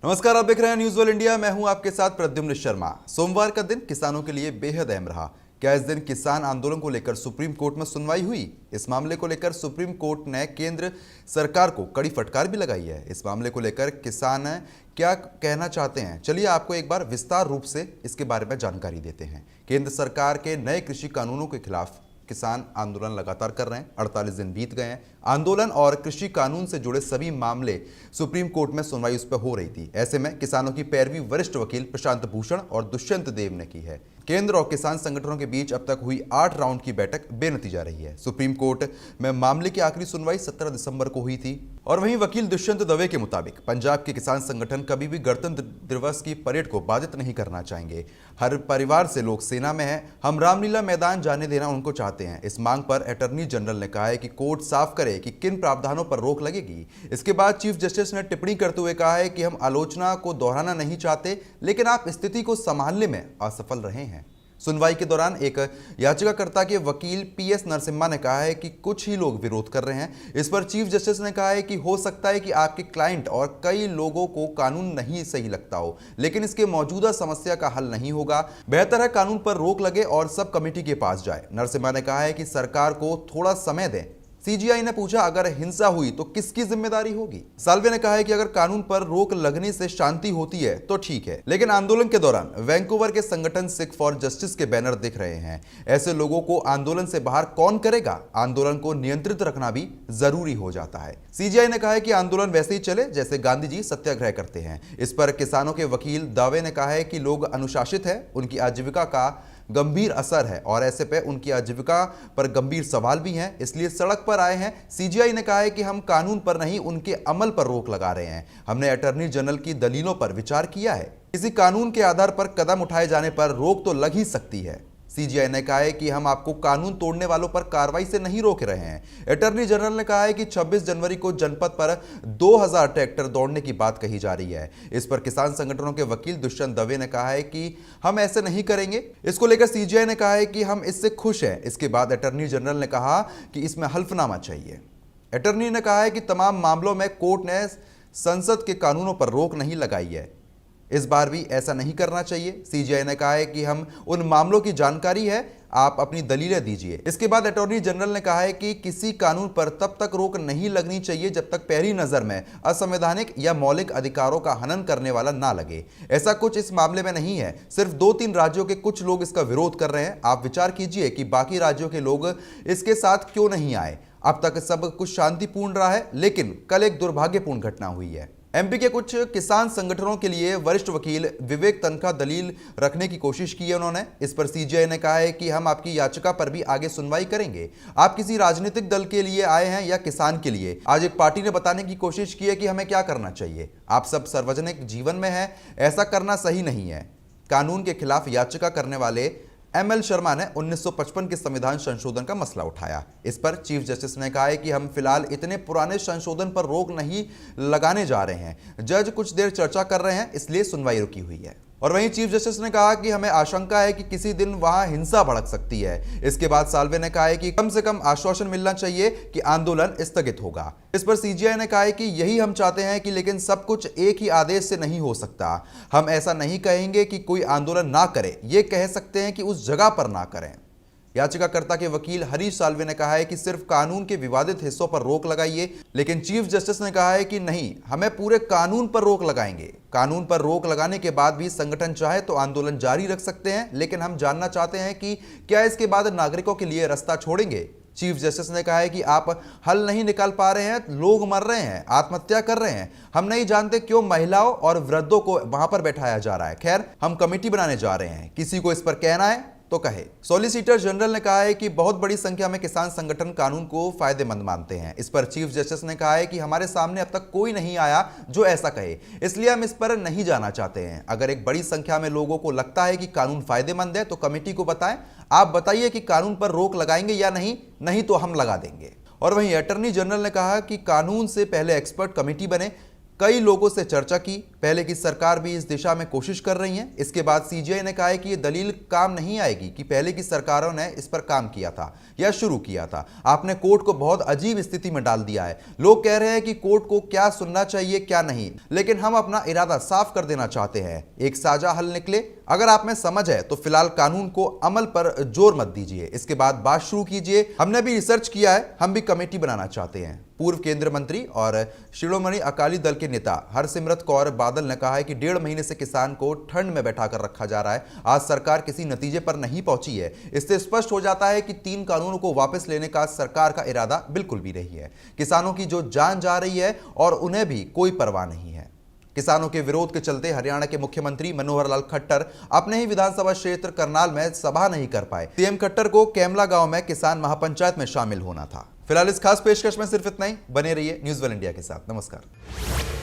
नमस्कार, आप देख रहे हैं न्यूज वर्ल्ड इंडिया। मैं हूं आपके साथ प्रद्युम्न शर्मा। सोमवार का दिन किसानों के लिए बेहद अहम रहा। क्या इस दिन किसान आंदोलन को लेकर सुप्रीम कोर्ट में सुनवाई हुई? इस मामले को लेकर सुप्रीम कोर्ट ने केंद्र सरकार को कड़ी फटकार भी लगाई है। इस मामले को लेकर किसान क्या कहना चाहते हैं, चलिए आपको एक बार विस्तार रूप से इसके बारे में जानकारी देते हैं। केंद्र सरकार के नए कृषि कानूनों के खिलाफ किसान आंदोलन लगातार कर रहे हैं। 48 दिन बीत गए हैं। आंदोलन और कृषि कानून से जुड़े सभी मामले सुप्रीम कोर्ट में सुनवाई उस पर हो रही थी। ऐसे में किसानों की पैरवी वरिष्ठ वकील प्रशांत भूषण और दुष्यंत देव ने की है। केंद्र और किसान संगठनों के बीच अब तक हुई 8 राउंड की बैठक बेनतीजा रही है। सुप्रीम कोर्ट में मामले की आखिरी सुनवाई 17 दिसंबर को हुई थी। और वहीं वकील दुष्यंत दवे के मुताबिक पंजाब के किसान संगठन कभी भी गणतंत्र दिवस की परेड को बाधित नहीं करना चाहेंगे। हर परिवार से लोग सेना में हैं, हम रामलीला मैदान जाने देना उनको चाहते हैं। इस मांग पर अटॉर्नी जनरल ने कहा है कि कोर्ट साफ करे कि किन प्रावधानों पर रोक लगेगी। इसके बाद चीफ जस्टिस ने टिप्पणी करते हुए कहा है कि हम आलोचना को दोहराना नहीं चाहते, लेकिन आप स्थिति को संभालने में असफल रहे हैं। सुनवाई के दौरान एक याचिकाकर्ता के वकील पीएस नरसिम्हा ने कहा है कि कुछ ही लोग विरोध कर रहे हैं। इस पर चीफ जस्टिस ने कहा है कि हो सकता है कि आपके क्लाइंट और कई लोगों को कानून नहीं सही लगता हो, लेकिन इसके मौजूदा समस्या का हल नहीं होगा। बेहतर है कानून पर रोक लगे और सब कमेटी के पास जाए। नरसिम्हा ने कहा है कि सरकार को थोड़ा समय दें। सीजीआई ने पूछा, अगर हिंसा हुई तो किसकी जिम्मेदारी होगी? साल्वे ने कहा है कि अगर कानून पर रोक लगने से शांति होती है तो ठीक है, लेकिन आंदोलन के दौरान वैंकूवर के संगठन सिख फॉर जस्टिस के बैनर दिख रहे हैं। ऐसे लोगों को आंदोलन से बाहर कौन करेगा? आंदोलन को नियंत्रित रखना भी जरूरी हो जाता है। सीजीआई ने कहा है कि आंदोलन वैसे ही चले जैसे गांधी जी सत्याग्रह करते हैं। इस पर किसानों के वकील दावे ने कहा है कि लोग अनुशासित है, उनकी आजीविका का गंभीर असर है और ऐसे पे उनकी आजीविका पर गंभीर सवाल भी हैं, इसलिए सड़क पर आए हैं। सीजीआई ने कहा है कि हम कानून पर नहीं, उनके अमल पर रोक लगा रहे हैं। हमने अटॉर्नी जनरल की दलीलों पर विचार किया है। किसी कानून के आधार पर कदम उठाए जाने पर रोक तो लग ही सकती है। सीजीआई ने कहा है कि हम आपको कानून तोड़ने वालों पर कार्रवाई से नहीं रोक रहे हैं। अटॉर्नी जनरल ने कहा है कि 26 जनवरी को जनपद पर 2000 ट्रैक्टर दौड़ने की बात कही जा रही है। इस पर किसान संगठनों के वकील दुष्यंत दवे ने कहा है कि हम ऐसे नहीं करेंगे। इसको लेकर सीजीआई ने कहा है कि हम इससे खुश हैं। इसके बाद अटॉर्नी जनरल ने कहा कि इसमें हल्फनामा चाहिए। अटॉर्नी ने कहा है कि तमाम मामलों में कोर्ट ने संसद के कानूनों पर रोक नहीं लगाई है, इस बार भी ऐसा नहीं करना चाहिए। सीजीआई ने कहा है कि हम उन मामलों की जानकारी है, आप अपनी दलीलें दीजिए। इसके बाद अटॉर्नी जनरल ने कहा है कि किसी कानून पर तब तक रोक नहीं लगनी चाहिए जब तक पहली नजर में असंवैधानिक या मौलिक अधिकारों का हनन करने वाला ना लगे। ऐसा कुछ इस मामले में नहीं है। सिर्फ 2-3 राज्यों के कुछ लोग इसका विरोध कर रहे हैं। आप विचार कीजिए कि बाकी राज्यों के लोग इसके साथ क्यों नहीं आए। अब तक सब कुछ शांतिपूर्ण रहा है, लेकिन कल एक दुर्भाग्यपूर्ण घटना हुई है। एमपी के कुछ किसान संगठनों के लिए वरिष्ठ वकील विवेक तनखा दलील रखने की कोशिश की है उन्होंने। इस पर सीजीआई ने कहा है कि हम आपकी याचिका पर भी आगे सुनवाई करेंगे। आप किसी राजनीतिक दल के लिए आए हैं या किसान के लिए? आज एक पार्टी ने बताने की कोशिश की है कि हमें क्या करना चाहिए। आप सब सार्वजनिक जीवन में हैं, ऐसा करना सही नहीं है। कानून के खिलाफ याचिका करने वाले एमएल शर्मा ने 1955 के संविधान संशोधन का मसला उठाया। इस पर चीफ जस्टिस ने कहा है कि हम फिलहाल इतने पुराने संशोधन पर रोक नहीं लगाने जा रहे हैं। जज कुछ देर चर्चा कर रहे हैं, इसलिए सुनवाई रुकी हुई है। और वहीं चीफ जस्टिस ने कहा कि हमें आशंका है कि किसी दिन वहां हिंसा भड़क सकती है। इसके बाद साल्वे ने कहा है कि कम से कम आश्वासन मिलना चाहिए कि आंदोलन स्थगित होगा। इस पर सीजीआई ने कहा है कि यही हम चाहते हैं कि लेकिन सब कुछ एक ही आदेश से नहीं हो सकता। हम ऐसा नहीं कहेंगे कि कोई आंदोलन ना करे, ये कह सकते हैं कि उस जगह पर ना करें। याचिकाकर्ता के वकील हरीश साल्वे ने कहा है कि सिर्फ कानून के विवादित हिस्सों पर रोक लगाइए, लेकिन चीफ जस्टिस ने कहा है कि नहीं, हमें पूरे कानून पर रोक लगाएंगे। कानून पर रोक लगाने के बाद भी संगठन चाहे तो आंदोलन जारी रख सकते हैं, लेकिन हम जानना चाहते हैं कि क्या इसके बाद नागरिकों के लिए रास्ता छोड़ेंगे। चीफ जस्टिस ने कहा है कि आप हल नहीं निकाल पा रहे हैं, लोग मर रहे हैं, आत्महत्या कर रहे हैं। हम नहीं जानते क्यों महिलाओं और वृद्धों को वहां पर बैठाया जा रहा है। खैर, हम कमेटी बनाने जा रहे हैं, किसी को इस पर कहना है तो कहे। सॉलिसिटर जनरल ने कहा है कि बहुत बड़ी संख्या में किसान संगठन कानून को फायदेमंद मानते हैं। इस पर चीफ जस्टिस ने कहा है कि हमारे सामने अब तक कोई नहीं आया जो ऐसा कहे, इसलिए हम इस पर नहीं जाना चाहते हैं। अगर एक बड़ी संख्या में लोगों को लगता है कि कानून फायदेमंद है तो कमेटी को बताएं। आप बताइए कि कानून पर रोक लगाएंगे या नहीं, नहीं तो हम लगा देंगे। और वहीं अटॉर्नी जनरल ने कहा कि कानून से पहले एक्सपर्ट कमेटी बने, कई लोगों से चर्चा की, पहले की सरकार भी इस दिशा में कोशिश कर रही है। इसके बाद सीजेआई ने कहा है कि यह दलील काम नहीं आएगी कि पहले की सरकारों ने इस पर काम किया था या शुरू किया था। आपने कोर्ट को बहुत अजीब स्थिति में डाल दिया है। लोग कह रहे हैं कि कोर्ट को क्या सुनना चाहिए क्या नहीं, लेकिन हम अपना इरादा साफ कर देना चाहते हैं, एक साझा हल निकले। अगर आप में समझ है तो फिलहाल कानून को अमल पर जोर मत दीजिए, इसके बाद बात शुरू कीजिए। हमने भी रिसर्च किया है, हम भी कमेटी बनाना चाहते हैं। पूर्व केंद्रीय मंत्री और शिरोमणि अकाली दल के नेता हरसिमरत कौर बादल ने कहा है कि 1.5 महीने से किसान को ठंड में बैठाकर रखा जा रहा है। आज सरकार किसी नतीजे पर नहीं पहुंची है। इससे स्पष्ट हो जाता है कि 3 कानूनों को वापस लेने का सरकार का इरादा बिल्कुल भी नहीं है। किसानों की जो जान जा रही है और उन्हें भी कोई परवाह नहीं है। किसानों के विरोध के चलते हरियाणा के मुख्यमंत्री मनोहर लाल खट्टर अपने ही विधानसभा क्षेत्र करनाल में सभा नहीं कर पाए। सीएम खट्टर को कैमला गांव में किसान महापंचायत में शामिल होना था। फिलहाल इस खास पेशकश में सिर्फ इतना ही। बने रहिए न्यूज़ वर्ल्ड इंडिया के साथ। नमस्कार।